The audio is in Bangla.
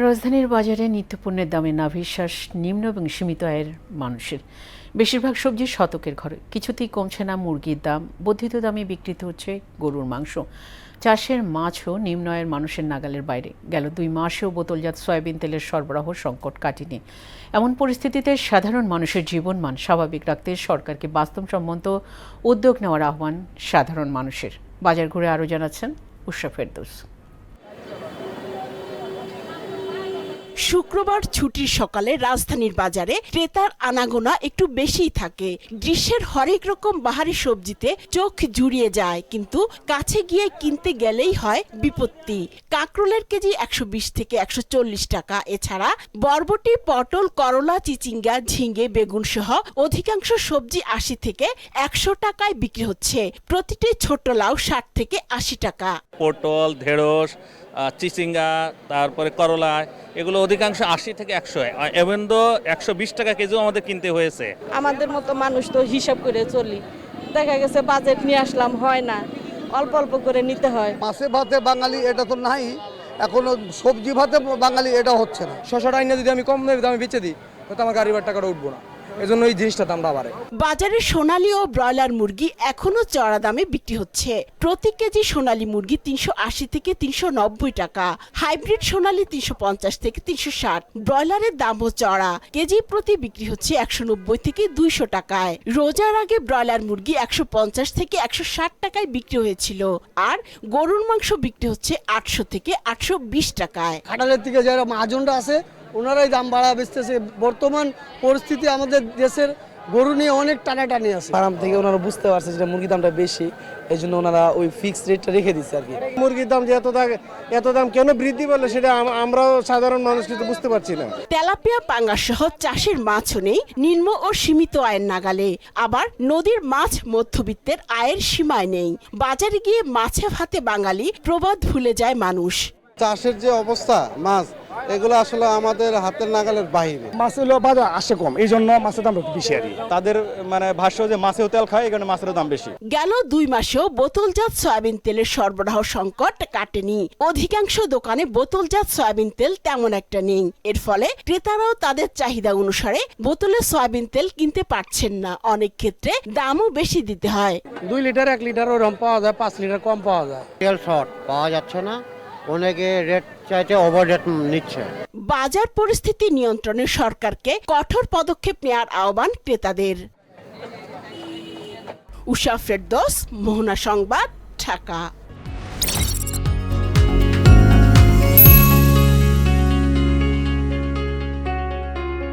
রাজধানীর বাজারে নিত্যপণ্যের দামে নাভিশ্বাস নিম্ন এবং সীমিত আয়ের মানুষের। বেশিরভাগ সবজি শতকের ঘরে, কিছুতেই কমছে না মুরগির দাম, বর্ধিত দামে বিক্রিত হচ্ছে গরুর মাংস। চাষের মাছও নিম্ন আয়ের মানুষের নাগালের বাইরে। গেল 2 মাসেও বোতলজাত সয়াবিন তেলের সরবরাহ সংকট কাটেনি। এমন পরিস্থিতিতে সাধারণ মানুষের জীবনমান স্বাভাবিক রাখতে সরকারকে বাস্তবসম্মত উদ্যোগ নেওয়ার আহ্বান সাধারণ মানুষের। বাজার ঘুরে আরও জানাচ্ছেন উষা ফেরদৌস। শুক্রবার ছুটির সকালে রাজধানীর বাজারে ক্রেতার আনাগোনা একটু বেশিই থাকে। গ্রীষ্মের হরেক রকম বাহারি সবজিতে চোখ জুড়িয়ে যায়, কিন্তু কাছে গিয়ে কিনতে গেলেই হয় বিপত্তি। কাঁকরোলের কেজি 120 থেকে 140 টাকা। এছাড়া বরবটি, পটল, করলা, চিচিঙ্গা, ঝিঙ্গে, বেগুন সহ অধিকাংশ সবজি 80 থেকে 100 টাকায় বিক্রি হচ্ছে। প্রতিটি ছোট লাউ 60 থেকে 80 টাকা। পটল, ঢেঁড়স, চিচিঙ্গা, তারপরে করলা, এগুলো অধিকাংশ 80 থেকে 100, এবং 120 টাকা কেজিও আমাদের কিনতে হয়েছে। আমাদের মতো মানুষ তো হিসাব করে চলি, দেখা গেছে বাজেট নিয়ে আসলাম, হয় না, অল্প অল্প করে নিতে হয়। মাছে ভাতে বাঙালি এটা তো নাই, এখনো সবজি ভাতে বাঙালি এটা হচ্ছে না। 600 টাকা যদি আমি কম দামে বেচে দিই, তাহলে আমার গাড়ি ভাড়া টাকাটা উঠবো না। এজন্য এই জিনিসটা দামটা বাড়ে। বাজারে সোনালী ও ব্রয়লার মুরগি এখনো চড়া দামে বিক্রি হচ্ছে। প্রতি কেজি সোনালী মুরগি 380 থেকে 390 টাকা, হাইব্রিড সোনালী 350 থেকে 360। ব্রয়লারের দামও চড়া, কেজি প্রতি বিক্রি হচ্ছে 190 থেকে 200 টাকায়। রোজার আগে ব্রয়লার মুরগি 150 থেকে 160 টাকায় বিক্রি হয়েছিল, আর গরুর মাংস বিক্রি হচ্ছে 800 থেকে 820 টাকায়। খাটালের থেকে যারা মহাজনরা আছে ওনারাই দাম বাড়া বেচতেছে। বর্তমান পরিস্থিতি আমাদের দেশের গরু নিয়ে অনেক টানাটানি আছে। ফার্ম থেকে ওনারা বুঝতে পারছে যে মুরগির দামটা বেশি, এই জন্য ওনারা ওই ফিক্সড রেটটা রেখে দিচ্ছে আর কি। মুরগির দাম যে এত দাম কেন বৃদ্ধি পেলো সেটা আমরাও সাধারণ মানুষ কিন্তু বুঝতে পারছি না। তেলাপিয়া, পাঙ্গাস সহ চাষের মাছও নেই নিম্ন ও সীমিত আয়ের নাগালে। আবার নদীর মাছ মধ্যবিত্তের আয়ের সীমায় নেই। বাজারে গিয়ে মাছে ভাতে বাঙালি প্রবাদ ভুলে যায় মানুষ। চাষের যে অবস্থা, মাছ এগুলো আসলে আমাদের হাতের নাগালের বাইরে। মাছ হলো বাজার আসে কম, এই জন্য মাছের দাম বেশি আর কি। তাদের ভাষ্য যে মাছেও তেল খায়, এই কারণে মাছের দাম বেশি। গেল 2 মাসেও বোতলজাত সয়াবিন তেলের সরবরাহ সংকট কাটেনি। অধিকাংশ দোকানে বোতলজাত সয়াবিন তেল তেমন একটা নেই। এর ফলে ক্রেতারাও তাদের চাহিদা অনুসারে বোতলে সয়াবিন তেল কিনতে পারছেন না। অনেক ক্ষেত্রে দামও বেশি দিতে হয়। 2 লিটার 1 লিটার ওরকম পাওয়া যায়, 5 লিটার কম পাওয়া যায়। তেল শর্ট পাওয়া যাচ্ছে না, অনেকে রেট চাইতে ওভার রেট নিচ্ছে। বাজার পরিস্থিতি নিয়ন্ত্রণে সরকারকে কঠোর পদক্ষেপ নেওয়ার আহ্বান ক্রেতাদের। উষা ফেরদৌস, মোহনা সংবাদ, ঢাকা।